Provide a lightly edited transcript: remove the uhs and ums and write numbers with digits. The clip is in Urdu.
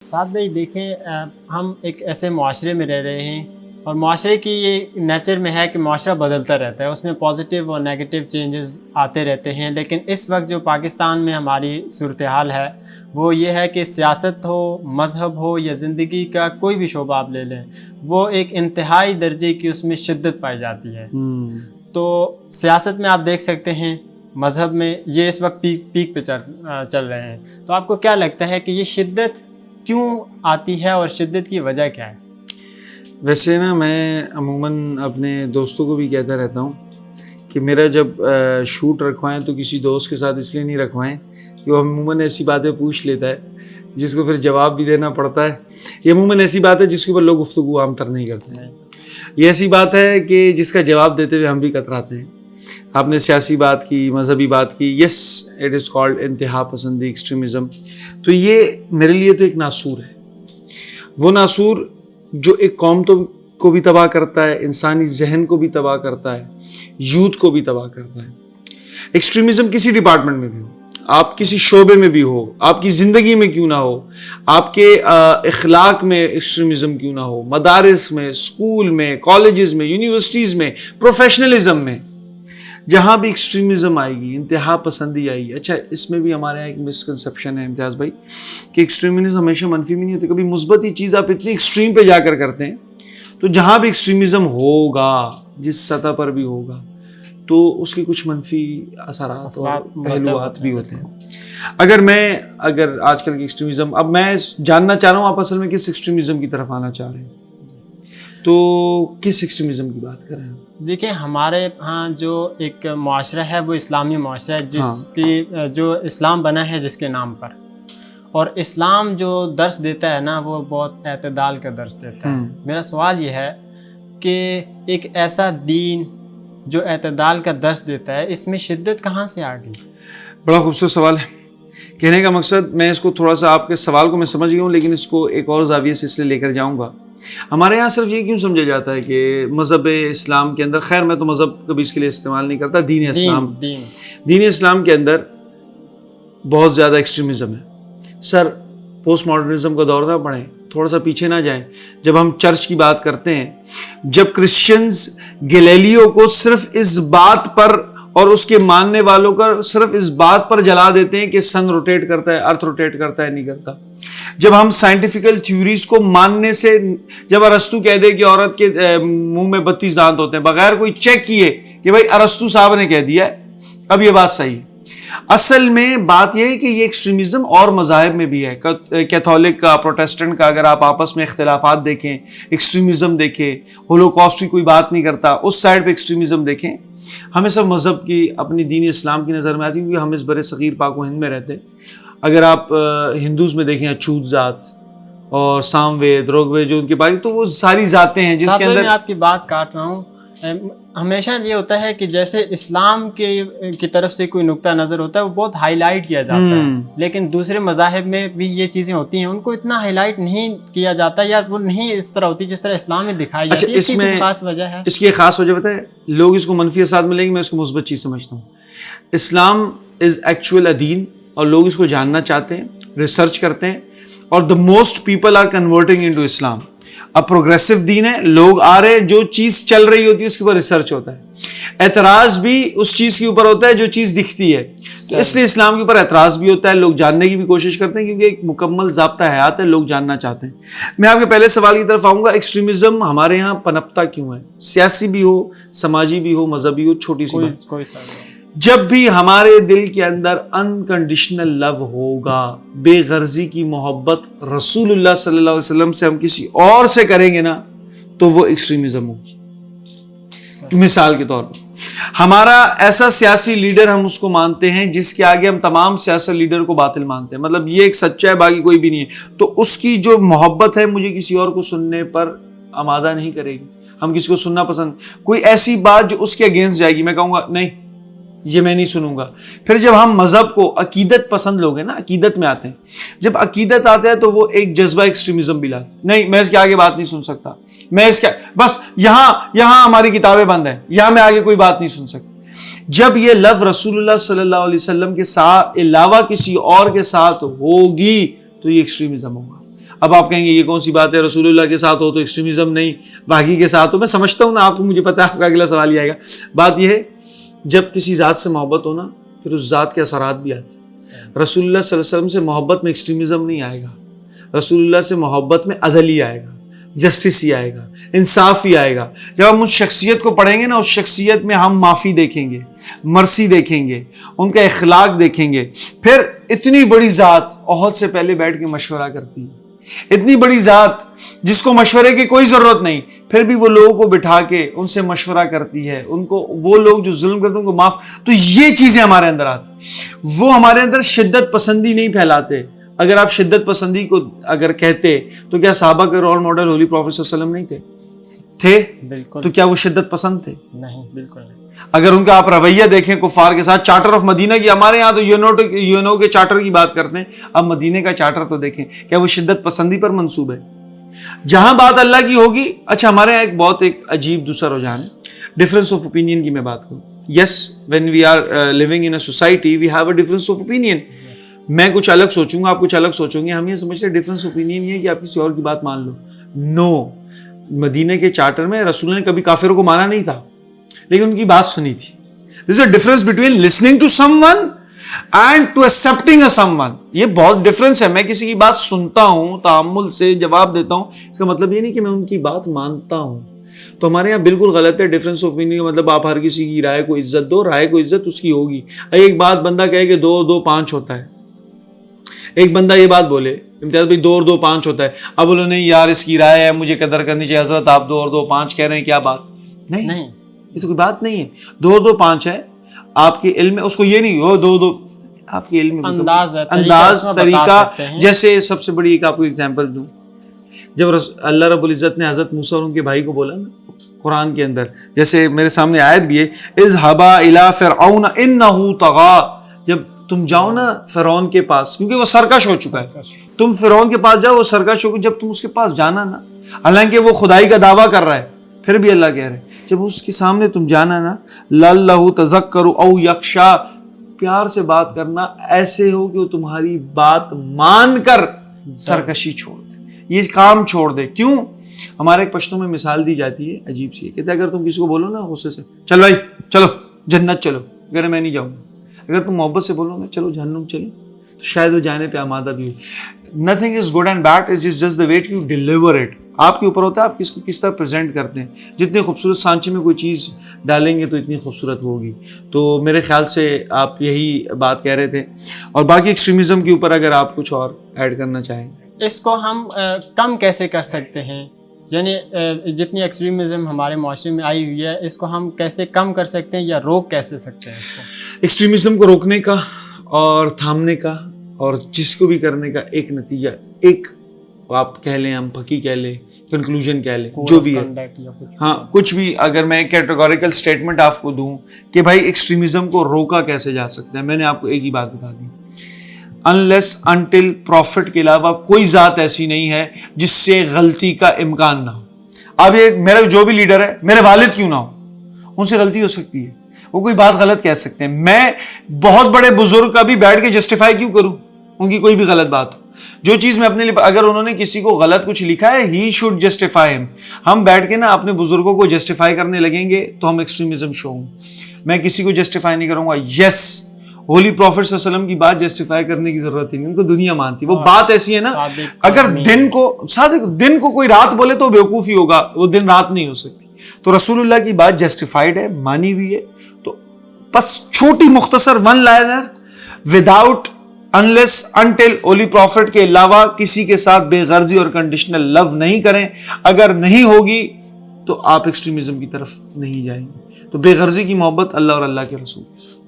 سعد بھائی دیکھیں، ہم ایک ایسے معاشرے میں رہ رہے ہیں اور معاشرے کی یہ نیچر میں ہے کہ معاشرہ بدلتا رہتا ہے، اس میں پازیٹیو اور نیگیٹو چینجز آتے رہتے ہیں۔ لیکن اس وقت جو پاکستان میں ہماری صورتحال ہے وہ یہ ہے کہ سیاست ہو، مذہب ہو یا زندگی کا کوئی بھی شعبہ آپ لے لیں، وہ ایک انتہائی درجے کی اس میں شدت پائی جاتی ہے۔ تو سیاست میں آپ دیکھ سکتے ہیں، مذہب میں یہ اس وقت پیک پہ چل رہے ہیں۔ تو آپ کو کیا لگتا ہے کہ یہ شدت کیوں آتی ہے اور شدت کی وجہ کیا ہے؟ ویسے نا میں عموماً اپنے دوستوں کو بھی کہتا رہتا ہوں کہ میرا جب شوٹ رکھوائیں تو کسی دوست کے ساتھ اس لیے نہیں رکھوائیں کہ وہ عموماً ایسی باتیں پوچھ لیتا ہے جس کو پھر جواب بھی دینا پڑتا ہے۔ یہ عموماً ایسی بات ہے جس کے اوپر لوگ گفتگو عام تر نہیں کرتے ہیں۔ یہ ایسی بات ہے کہ جس کا جواب دیتے ہوئے ہم بھی کتراتے ہیں۔ آپ نے سیاسی بات کی، مذہبی بات کی، یس اٹ از کالڈ انتہا پسندی، ایکسٹریمزم۔ تو یہ میرے لیے تو ایک ناسور ہے، وہ ناسور جو ایک قوم کو بھی تباہ کرتا ہے، انسانی ذہن کو بھی تباہ کرتا ہے، یوتھ کو بھی تباہ کرتا ہے۔ ایکسٹریمزم کسی ڈپارٹمنٹ میں بھی ہو، آپ کسی شعبے میں بھی ہو، آپ کی زندگی میں کیوں نہ ہو، آپ کے اخلاق میں ایکسٹریمزم کیوں نہ ہو، مدارس میں، اسکول میں، کالجز میں، یونیورسٹیز میں، پروفیشنلزم میں، جہاں بھی ایکسٹریمزم آئے گی، انتہا پسندی آئے گی۔ اچھا، اس میں بھی ہمارے یہاں ایک مسکنسیپشن ہے امتیاز بھائی کہ ایکسٹریمزم ہمیشہ منفی میں نہیں ہوتے، کبھی مثبت ہی چیز آپ اتنی ایکسٹریم پہ جا کر کرتے ہیں تو جہاں بھی ایکسٹریمزم ہوگا، جس سطح پر بھی ہوگا، تو اس کے کچھ منفی اثرات اور پہلوات بھی ہوتے ہیں۔ اگر آج کل کی ایکسٹریمزم، اب میں جاننا چاہ رہا ہوں آپ اصل میں کس ایکسٹریمزم کی طرف آنا چاہ رہے ہیں، تو کس ایکسٹریمزم کی بات کر رہے ہیں؟ دیکھیں، ہمارے ہاں جو ایک معاشرہ ہے وہ اسلامی معاشرہ ہے، جس کی جو اسلام بنا ہے جس کے نام پر، اور اسلام جو درس دیتا ہے نا وہ بہت اعتدال کا درس دیتا ہے۔ میرا سوال یہ ہے کہ ایک ایسا دین جو اعتدال کا درس دیتا ہے، اس میں شدت کہاں سے آ گئی؟ بڑا خوبصورت سوال ہے۔ کہنے کا مقصد، میں اس کو تھوڑا سا، آپ کے سوال کو میں سمجھ گیا ہوں، لیکن اس کو ایک اور زاویے سے اس لیے لے کر جاؤں گا۔ ہمارے یہاں صرف یہ کیوں سمجھا جاتا ہے کہ مذہب اسلام کے اندر، خیر میں تو مذہب کبھی اس کے لیے استعمال نہیں کرتا، دین اسلام کے اندر بہت زیادہ ایکسٹریمزم ہے۔ سر، پوسٹ ماڈرنزم کا دور نہ پڑھیں، تھوڑا سا پیچھے نہ جائیں۔ جب ہم چرچ کی بات کرتے ہیں، جب کرسچنز گیلیلیو کو صرف اس بات پر اور اس کے ماننے والوں کا صرف اس بات پر جلا دیتے ہیں کہ سن روٹیٹ کرتا ہے، ارتھ روٹیٹ کرتا ہے، نہیں کرتا۔ جب ہم سائنٹیفیکل تھیوریز کو ماننے سے، جب ارسطو کہہ دے کہ عورت کے منہ میں 32 دانت ہوتے ہیں، بغیر کوئی چیک کیے کہ بھائی ارسطو صاحب نے کہہ دیا ہے، اب یہ بات صحیح ہے۔ اصل میں بات یہ ہے کہ یہ ایکسٹریمزم اور مذاہب میں بھی ہے، کیتھولک کا، پروٹیسٹنٹ کا، اگر آپ آپس میں اختلافات دیکھیں، ایکسٹریمزم دیکھیں، ہولوکاسٹ کی کوئی بات نہیں کرتا، اس سائڈ پہ ایکسٹریمزم دیکھیں۔ ہمیں سب مذہب کی، اپنی دین اسلام کی نظر میں آتی ہے، کیونکہ ہم اس برِ صغیر پاک و ہند میں رہتے ہیں۔ اگر آپ ہندوز میں دیکھیں، اچھوت ذات اور سام وید، روگ وید، جو ان کے بارے، تو وہ ساری ذاتیں ہیں جس کے اندر، میں آپ کی بات کاٹ رہا ہوں۔ ہمیشہ یہ ہوتا ہے کہ جیسے اسلام کی طرف سے کوئی نقطہ نظر ہوتا ہے وہ بہت ہائی لائٹ کیا جاتا ہے، لیکن دوسرے مذاہب میں بھی یہ چیزیں ہوتی ہیں، ان کو اتنا ہائی لائٹ نہیں کیا جاتا، یا وہ نہیں اس طرح ہوتی جس طرح اسلام میں دکھائی جاتی ہے۔ اس کی خاص وجہ ہے؟ اس کی ایک خاص وجہ بتائیں، لوگ اس کو منفی اثرات میں لیں گے، میں اس کو مثبت چیز سمجھتا ہوں۔ اسلام از ایکچوئل اے دین، اور لوگ اس کو جاننا چاہتے ہیں، ریسرچ کرتے ہیں، اور the most people are converting into اسلام۔ اب پروگریسو دین ہے، لوگ آ رہے ہیں، جو چیز چل رہی ہوتی ہے اس کے اوپر ریسرچ ہوتا ہے، اعتراض بھی اس چیز کے اوپر ہوتا ہے جو چیز دکھتی ہے، اس لیے اسلام کے اوپر اعتراض بھی ہوتا ہے، لوگ جاننے کی بھی کوشش کرتے ہیں، کیونکہ ایک مکمل ضابطہ حیات ہے، لوگ جاننا چاہتے ہیں۔ میں آپ کے پہلے سوال کی طرف آؤں گا، ایکسٹریمزم ہمارے یہاں پنپتا کیوں ہے؟ سیاسی بھی ہو، سماجی بھی ہو، مذہبی ہو، چھوٹی سی بات، جب بھی ہمارے دل کے اندر انکنڈیشنل لو ہوگا، بے غرضی کی محبت رسول اللہ صلی اللہ علیہ وسلم سے ہم کسی اور سے کریں گے نا، تو وہ ایکسٹریمزم ہوگی۔ مثال کے طور پر ہمارا ایسا سیاسی لیڈر، ہم اس کو مانتے ہیں جس کے آگے ہم تمام سیاسی لیڈر کو باطل مانتے ہیں، مطلب یہ ایک سچا ہے، باقی کوئی بھی نہیں ہے، تو اس کی جو محبت ہے مجھے کسی اور کو سننے پر آمادہ نہیں کرے گی۔ ہم کسی کو سننا پسند، کوئی ایسی بات جو اس کے اگینسٹ جائے گی، میں کہوں گا نہیں، یہ میں نہیں سنوں گا۔ پھر جب ہم مذہب کو، عقیدت پسند لوگ ہیں نا، عقیدت میں آتے ہیں، جب عقیدت آتا ہے تو وہ ایک جذبہ ایکسٹریمزم بھی لاتا ہے، نہیں میں اس کے آگے بات نہیں سن سکتا، میں اس کے بس یہاں ہماری کتابیں بند ہیں، یہاں میں آگے کوئی بات نہیں سن سکتا۔ جب یہ لو رسول اللہ صلی اللہ علیہ وسلم کے ساتھ علاوہ کسی اور کے ساتھ ہوگی تو یہ ایکسٹریمزم ہوگا۔ اب آپ کہیں گے یہ کون سی بات ہے, رسول اللہ کے ساتھ ہو تو ایکسٹریمزم نہیں, باقی کے ساتھ ہو. میں سمجھتا ہوں نا آپ کو, مجھے پتا ہے آپ کا اگلا سوال یہ آئے گا. بات یہ ہے جب کسی ذات سے محبت ہو نا پھر اس ذات کے اثرات بھی آتے ہیں. رسول اللہ صلی اللہ علیہ وسلم سے محبت میں ایکسٹریمزم نہیں آئے گا, رسول اللہ سے محبت میں عدل ہی آئے گا, جسٹس ہی آئے گا, انصاف ہی آئے گا. جب ہم اس شخصیت کو پڑھیں گے نا, اس شخصیت میں ہم معافی دیکھیں گے, مرسی دیکھیں گے, ان کا اخلاق دیکھیں گے. پھر اتنی بڑی ذات احد سے پہلے بیٹھ کے مشورہ کرتی ہے, اتنی بڑی ذات جس کو مشورے کی کوئی ضرورت نہیں, پھر بھی وہ لوگوں کو بٹھا کے ان سے مشورہ کرتی ہے, ان کو وہ لوگ جو ظلم کرتے ہیں ان کو معاف. تو یہ چیزیں ہمارے اندر آتی. وہ ہمارے اندر شدت پسندی نہیں پھیلاتے. اگر آپ شدت پسندی کو اگر کہتے تو کیا صحابہ کے رول ماڈل ہولی پروفیٹ صلی اللہ علیہ وسلم نہیں تھے؟ بالکل. تو کیا وہ شدت پسند تھے؟ نہیں, بالکل نہیں. اگر ان کا آپ رویہ دیکھیں کفار کے ساتھ, چارٹر آف مدینہ کی, ہمارے یہاں تو یونو کے چارٹر کی بات کرتے ہیں, اب مدینہ کا چارٹر تو دیکھیں, کیا وہ شدت پسندی پر منسوب ہے؟ جہاں بات اللہ کی ہوگی. اچھا, ہمارے یہاں ایک بہت عجیب دوسرا رجحان ہے, ڈفرینس آف اوپینین کی میں بات کروں. Yes, when we are living in a society we have a difference of opinion. میں کچھ الگ سوچوں گا, آپ کچھ الگ سوچیں گے. ہم یہ سمجھتے ہیں ڈفرینس اوپینین یہ ہے کہ آپ کسی اور کی بات مان لو. نو, مدینہ کے چارٹر میں رسول نے کبھی کافروں کو مانا نہیں تھا, لیکن ان کی بات سنی تھی. There is a difference between listening to someone and to accepting a someone. یہ بہت ڈفرینس ہے. میں کسی کی بات سنتا ہوں, تأمل سے جواب دیتا ہوں, اس کا مطلب یہ نہیں کہ میں ان کی بات مانتا ہوں. تو ہمارے یہاں بالکل غلط ہے. ڈفرینس آف اوپینین کا مطلب آپ ہر کسی کی رائے کو عزت دو, رائے کو عزت اس کی ہوگی. ایک بات بندہ کہے کہ 2 اور 2 5 ہوتا ہے, ایک بندہ یہ بات بولے امتیاز بھائی 2 اور 2 5 ہوتا ہے, اب بولو نہیں یار اس کی رائے ہے, مجھے قدر کرنی چاہیے. حضرت آپ 2 اور 2 5 کہہ رہے ہیں, کیا بات؟ نہیں, یہ تو کوئی بات نہیں ہے. 2 اور 2 5 ہے آپ کے علم میں, اس کو یہ نہیں ہو 2 2 آپ کے علم میں انداز طریقہ. جیسے سب سے بڑی ایک آپ کو ایگزامپل دوں, جب اللہ رب العزت نے حضرت موسیٰ اور ان کے بھائی کو بولا نا قرآن کے اندر, جیسے میرے سامنے آیت بھی ہے, اذهبا الی فرعون انہ طغی. جب تم جاؤ نا فرعون کے پاس, کیونکہ وہ سرکش ہو چکا ہے, تم فرعون کے پاس جاؤ, وہ سرکش ہو. جب تم اس کے پاس جانا نا, حالانکہ وہ خدائی کا دعویٰ کر رہا ہے, پھر بھی اللہ کہہ رہے ہیں جب اس کے سامنے تم جانا نا, لعلہ تذکر او یخشی, پیار سے بات کرنا, ایسے ہو کہ وہ تمہاری بات مان کر سرکشی چھوڑ دے, یہ کام چھوڑ دے. کیوں؟ ہمارے ایک پشتوں میں مثال دی جاتی ہے عجیب سی, کہتے ہیں اگر تم کسی کو بولو نا غصے سے, چل بھائی چلو جنت چلو, اگر میں نہیں جاؤں گا. اگر تم محبت سے بولو نا چلو جہنم چلو, تو شاید وہ جانے پہ آمادہ بھی ہو. Nothing is good and bad, it is just the way you deliver it. آپ کے اوپر ہوتا ہے آپ کس کو کس طرح پریزنٹ کرتے ہیں. جتنے خوبصورت سانچے میں کوئی چیز ڈالیں گے تو اتنی خوبصورت ہوگی. تو میرے خیال سے آپ یہی بات کہہ رہے تھے. اور باقی ایکسٹریمزم کے اوپر اگر آپ کچھ اور ایڈ کرنا چاہیں. اس کو ہم کم کیسے کر سکتے ہیں, یعنی جتنی ایکسٹریمزم ہمارے معاشرے میں آئی ہوئی ہے اس کو ہم کیسے کم کر سکتے ہیں یا روک کیسے سکتے ہیں اس کو؟ ایکسٹریمزم کو روکنے کا اور تھامنے کا اور جس کو بھی کرنے کا ایک نتیجہ, ایک آپ کہہ لیں, ہم پکی کہہ لیں, کنکلوژن کہہ لیں, جو بھی ہے, ہاں کچھ بھی. اگر میں ایک کیٹیگوریکل سٹیٹمنٹ آپ کو دوں کہ بھائی ایکسٹریمزم کو روکا کیسے جا سکتا ہے, میں نے آپ کو ایک ہی بات بتا دی, انلیس انٹل پروفٹ کے علاوہ کوئی ذات ایسی نہیں ہے جس سے غلطی کا امکان نہ ہو. اب یہ میرا جو بھی لیڈر ہے, میرے والد کیوں نہ ہو, ان سے غلطی ہو سکتی ہے, وہ کوئی بات غلط کہہ سکتے ہیں. میں بہت بڑے بزرگ کا بھی بیٹھ کے جسٹیفائی کیوں کروں, ان کی کوئی بھی غلط بات ہو. جو چیز میں اپنے لیے, اگر انہوں نے کسی کو غلط کچھ لکھا ہے, ہی شوڈ جسٹیفائی ہم. ہم بیٹھ کے نا اپنے بزرگوں کو جسٹیفائی کرنے لگیں گے تو ہم ایکسٹریمزم شو ہوں. میں کسی کو جسٹیفائی نہیں کروں گا. یس, ہولی پروفٹ صلی اللہ علیہ وسلم کی بات جسٹیفائی کرنے کی ضرورت ہی نہیں, ان کو دنیا مانتی. وہ بات ایسی ہے نا, اگر دن کو کوئی رات بولے تو بیوقوفی ہوگا, وہ دن رات نہیں ہو سکتی. تو رسول اللہ کی بات جسٹیفائڈ ہے, مانی ہوئی ہے. تو بس چھوٹی مختصر one liner, without unless until holy profit کے علاوہ کسی کے ساتھ بے غرضی اور کنڈیشنل لو نہیں کریں. اگر نہیں ہوگی تو آپ ایکسٹریمزم کی طرف نہیں جائیں گے. تو بے غرضی کی محبت اللہ اور اللہ کے رسول کے ساتھ.